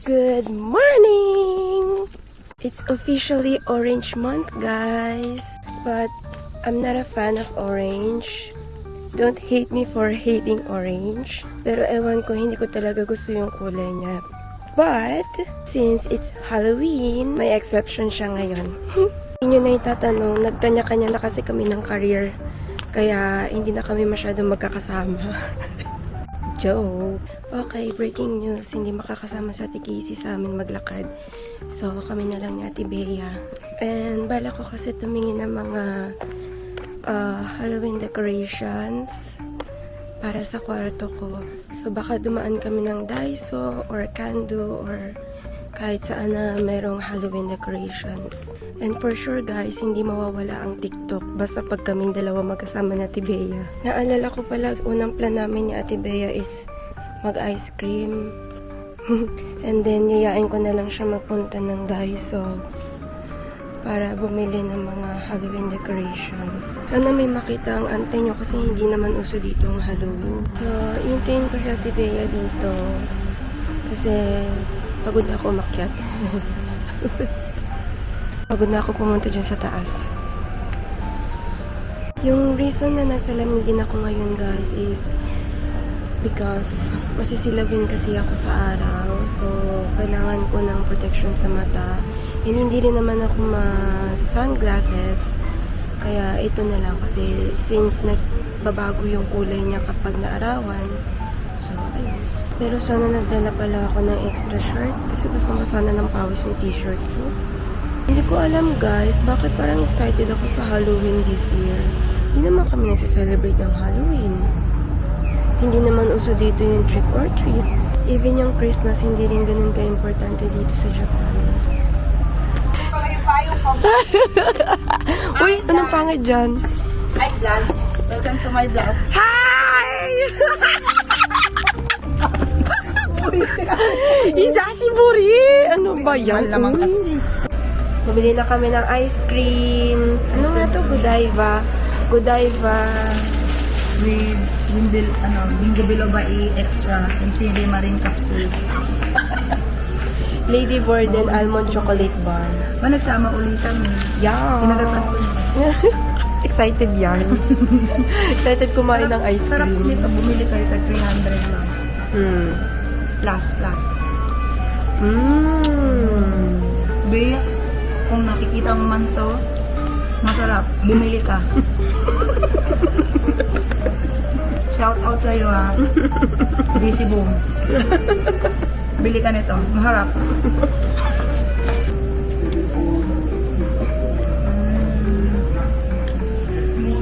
Good morning! It's officially orange month, guys. But I'm not a fan of orange. Don't hate me for hating orange. Pero ewan ko, hindi ko talaga gusto yung kulay niya. But, since it's Halloween, may exception siya ngayon. Hindi nyo na itatanong, nagkanya-kanya na kasi kami ng career. Kaya, hindi na kami masyadong magkakasama. Joke. Okay, breaking news. Hindi makakasama sa Ate Casey sa amin maglakad. So, kami na lang ni Ate Bea. And, bala ko kasi tumingin ng mga Halloween decorations para sa kwarto ko. So, baka dumaan kami ng Daiso or Kando or kahit saan na merong Halloween decorations. And for sure guys, hindi mawawala ang TikTok basta pag kaming dalawa magkasama na Ate Bea. Naalala ko pala, unang plan namin ni Ate Bea is mag-ice cream. And then, yayain ko na lang siya magpunta ng Daiso para bumili ng mga Halloween decorations. Sana may makita ang antay nyo kasi hindi naman uso dito ang Halloween. So, hintayin ko si Ate Bea dito kasi pagod na ako umakyat. Pagod na ako pumunta dyan sa taas. Yung reason na nasa lamig din ako ngayon guys is because masisilabin kasi ako sa araw. So, kailangan ko ng protection sa mata. And hindi rin naman ako ma-sunglasses. Kaya ito na lang kasi since nagbabago yung kulay niya kapag naarawan. So, ayun. Pero sana nagdala pala ako ng extra shirt kasi basang-basa na ng pawis yung t-shirt ko. Hindi ko alam guys, bakit parang excited ako sa Halloween this year. Hindi naman kami nagsiselebrate ng Halloween. Hindi naman uso dito yung trick or treat. Even yung Christmas, hindi rin ganun ka-importante dito sa Japan. Uy, anong pangit dyan? Hi vlog, welcome to my vlog. Hi! Izashiburi! Ano ba yan? Lamang kasi. Mabili na kami ng ice cream. Ano nga to? Godiva. Godiva. With Bingo Biloba extra and Siri Marine capsule. Lady Borden Almond Chocolate Bar. Nagsama ulit kami. Yeah! Kinagatan ko niya. Excited yan. Excited kumain ng ice cream. Sarap nito, bumili kayo tag 300 lang. Plus. Bea, kung nakikita mo man to, masarap. Bumili ka. Shout out sa'yo ha. Busy boom. Bili ka nito. Maharap.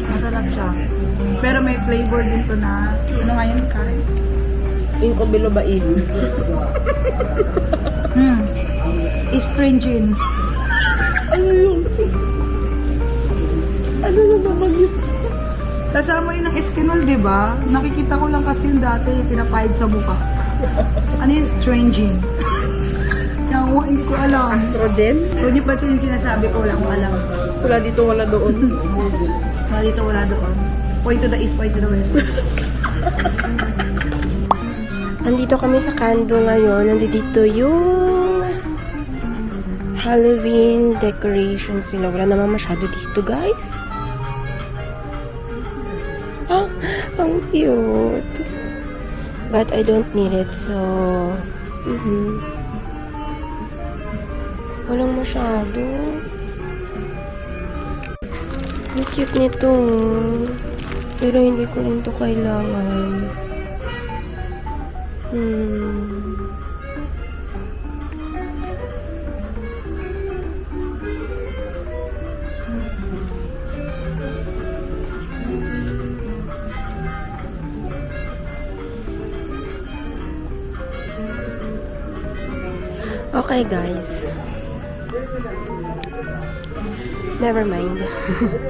Masarap siya. Pero may flavor din to na ano nga yun, Karen? Inko bilobain. Astringent. Ano yun? Ano na naman yun? Kasama yun ng eskinol, di ba? Nakikita ko lang kasi yung dati pinapahid sa buka. Ano yung astringent? No, hindi ko alam. Astrogen? Kung di pa yung sinasabi ko, wala akong alam. Wala dito, wala doon. Wala dito, wala doon. Point to the east, point to the west. Nandito kami sa Kando ngayon. Nandito yung Halloween decorations sila. Wala naman masyado dito, guys. Oh, ang cute. But I don't need it, so walang masyado. Ang cute nito. Pero hindi ko rin to kailangan. Okay guys, never mind.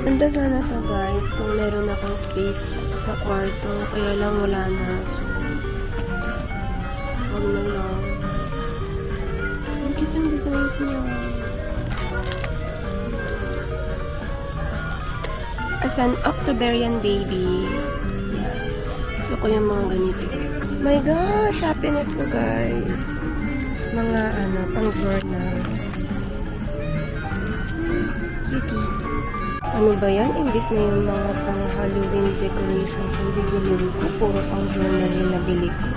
Ganda sana to guys kung meron akong space sa kwarto, kaya lang wala na, so wag na lang. Ang cute yung designs niya. As an Octoberian baby, yeah, gusto ko yung mga ganito. My gosh, happiness ko guys. mga pang journal. Cutie. Ano ba yan? Imbis na yung mga pang Halloween decorations yung bibilin ko, puro pang journal yung nabili ko.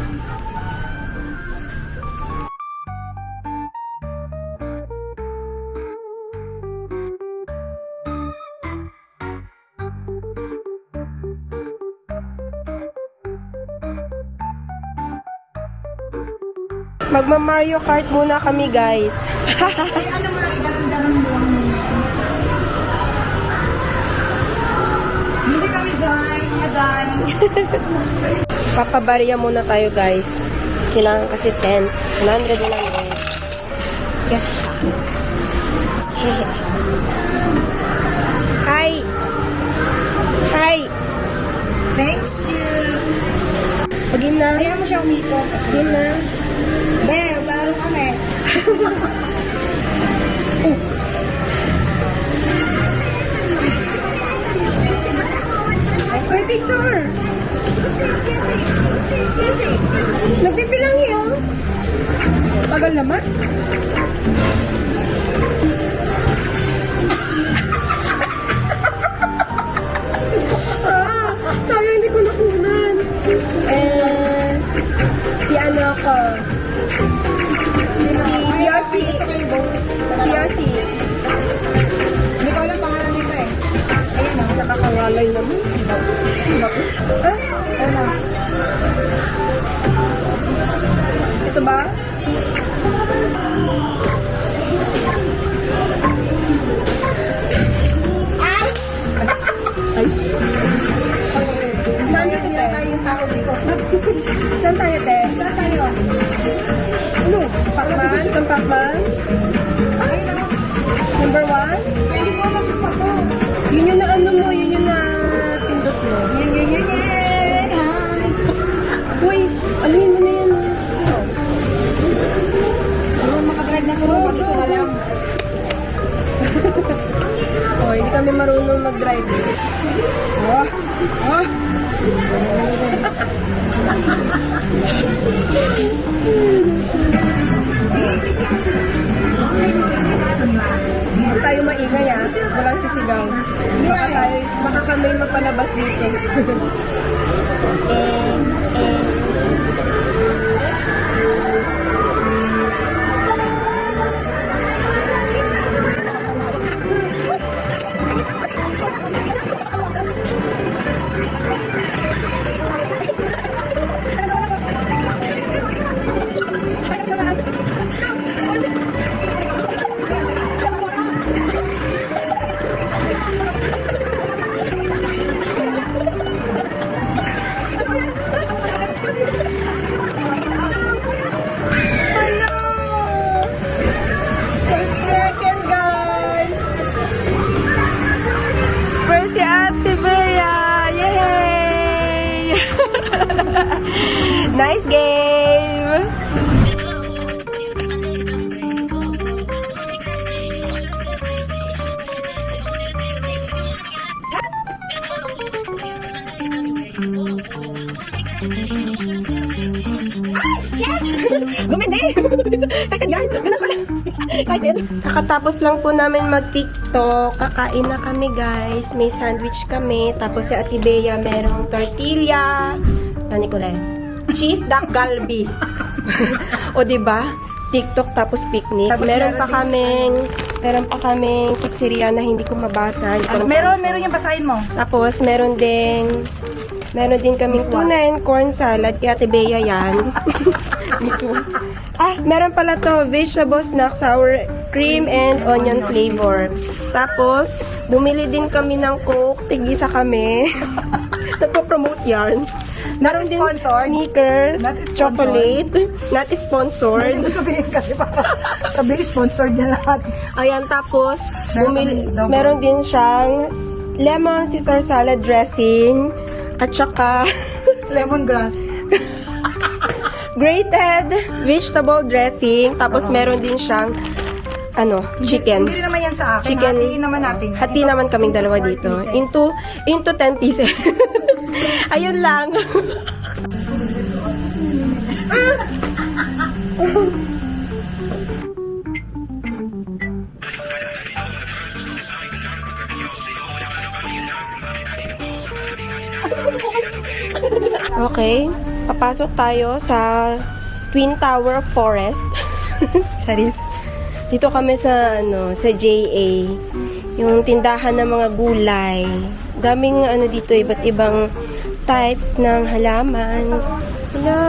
Magma-Mario Kart muna kami, guys. Ay, ano mo lang, ganun-ganun mo lang muna. Busy kami, Zay, Adan. Papabarya muna tayo, guys. Kailangan kasi 10. 100 lang, guys. Yes. Hi! Hi! Thanks you. Pagin na. Ayaw mo siya umikot. Pagin na. Be, laro kami. Ay, picture! Nagpipilang yun. Tagal naman. Sayang hindi ko nakunan. Si ano ko. Si Yoshi. Si Yoshi. Hindi ko alam pangalan nito eh. Ayan o. Nakakangalay naman. Ah, Ano? ito ba? Ay. Saan Hindi tayo, na te? tayo yung tao dito. Saan tayo, te? Saan tayo? Ano? Pacman? Saan Pacman? Ayun o. Number 1? Hindi ko alam yung pako. Yun yung na ano mo, yun yung na pindot mo. Yan, yan, yan, yan. Hi. Uy, aluhin mo na yan. Ayun, makadrive na turo pag ito ka lang. Oh, hindi kami marunong mag-drive. Oh, oh. Hindi tayo maingay ah. Walang sisigaw. Baka kami magpalabas dito. Nice game! Gumindi! Second guard! Ganun pala! Excited! Kakatapos lang po namin mag-tiktok. Kakain na kami, guys. May sandwich kami. Tapos si Ate Bea merong tortilla. Ano, Nicolay? Cheese duck galbi. O, diba? TikTok tapos picnic. Tapos meron pa kaming chichirya na hindi ko mabasa. Meron yung basahin mo. Tapos, meron din kaming tuna and corn salad. Kaya Ate Bea yan. Meron pala to. Vegetable snack, sour cream, and onion flavor. Tapos, bumili din kami ng Coke. Tig-isa kami. Nagpo-promote yan. Meron din sneakers, chocolate. Not sponsored. Hindi ko sabihin kasi para sabihin sponsored niya lahat. Ayan, tapos, Meron meron din siyang lemon Caesar salad dressing. At saka, Lemongrass. grated vegetable dressing. Tapos, meron din siyang, chicken. Hindi naman yan sa akin. Chicken. Hatiin naman natin. Hati naman kaming dalawa dito. Into 10 pieces. Ayun lang. Okay, papasok tayo sa Twin Tower Forest. Charis. Dito kami sa sa JA, yung tindahan ng mga gulay. Daming dito, iba't ibang types ng halaman. Hala,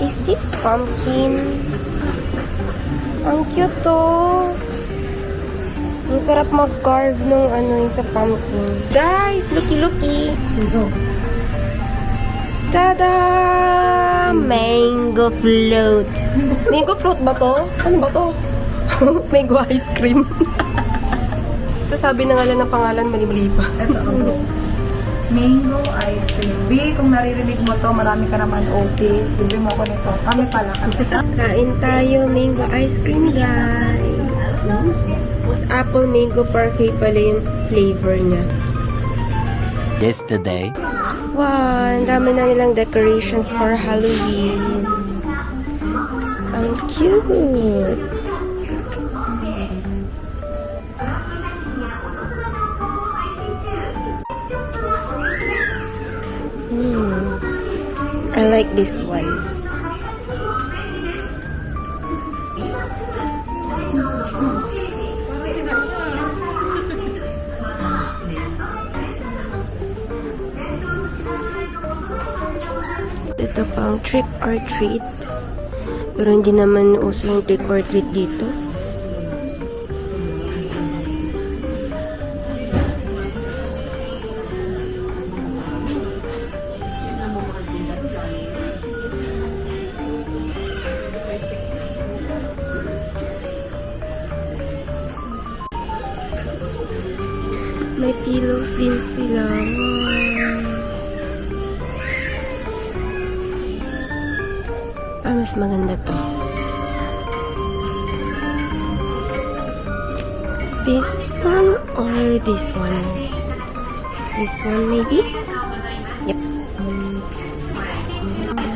is this pumpkin? Ang cute to. Ang sarap mag-carve nung yung sa pumpkin. Guys, looky. Tada! Mango float. Mango float ba to? Ano ba to? Mango ice cream. Sabi na nga lang ng pangalan, mali-mali pa. Ito, mango ice cream. B, kung naririnig mo to, marami ka naman okay. Bili mo ko nito. Kami pala. Kain tayo, mango ice cream, guys. Apple mango parfait pala yung flavor niya. Yesterday. Wow, ang dami na nilang decorations for Halloween. Ang cute. I like this one. Ito pang trick or treat. Pero hindi naman uso yung trick or treat dito. May pillows din sila. Mas maganda to. This one or this one? This one maybe? Yep.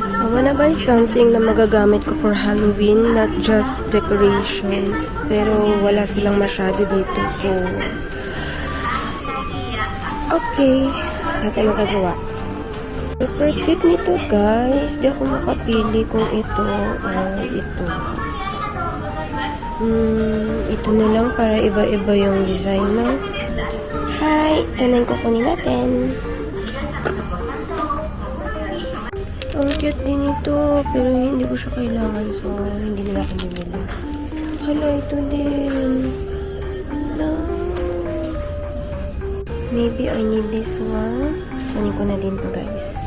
I wanna buy something na magagamit ko for Halloween, not just decorations. Pero wala silang masyado dito. So, okay. Ano tayo magagawa? Super cute nito, guys. Di ako makapili kung ito o ito. Ito na lang para iba-iba yung design, no? Hi! Ito na yung kukunin natin. Ang cute din ito, pero hindi ko siya kailangan, so hindi na natin bibili. Hala, ito din. No. Maybe I need this one. Kunin ko na din to, guys.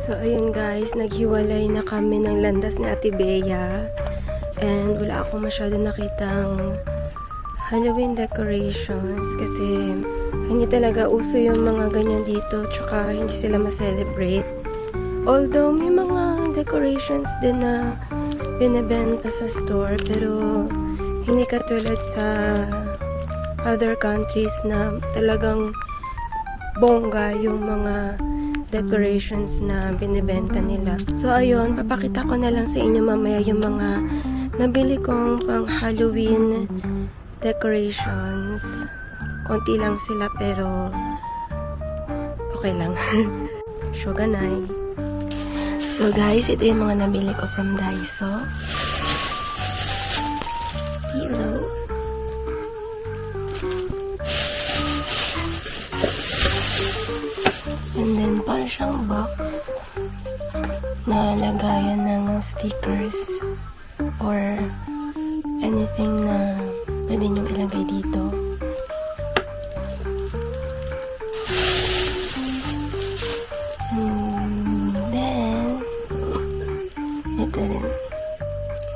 So, ayun guys, naghiwalay na kami ng landas ni Ate Bea. And wala akong masyado nakitang Halloween decorations kasi hindi talaga uso yung mga ganyan dito, tsaka hindi sila ma-celebrate. Although may mga decorations din na binibenta sa store, pero hindi katulad sa other countries na talagang bongga yung mga decorations na binibenta nila. So, ayun, papakita ko na lang sa inyo mamaya yung mga nabili kong pang Halloween decorations. Konti lang sila pero okay lang. Shoganai. So, guys, ito yung mga nabili ko from Daiso. Hello. And then, para siyang box na lagayan ng stickers or anything na pwede nyo ilagay dito. And then, ito rin.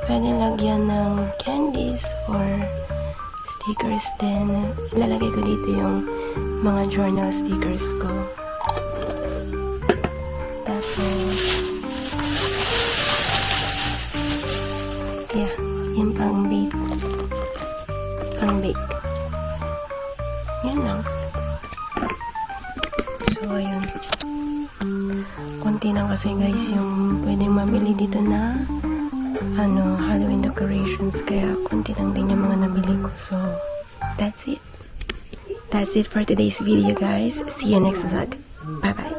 Pwede lagyan ng candies or stickers din. Ilalagay ko dito yung mga journal stickers ko. Yung pang-bake. Pang-bake. Yan lang. So, ayun. Konti lang kasi guys yung pwedeng mabili dito na Halloween decorations. Kaya konti lang din yung mga nabili ko. So, that's it. That's it for today's video, guys. See you next vlog. Bye-bye.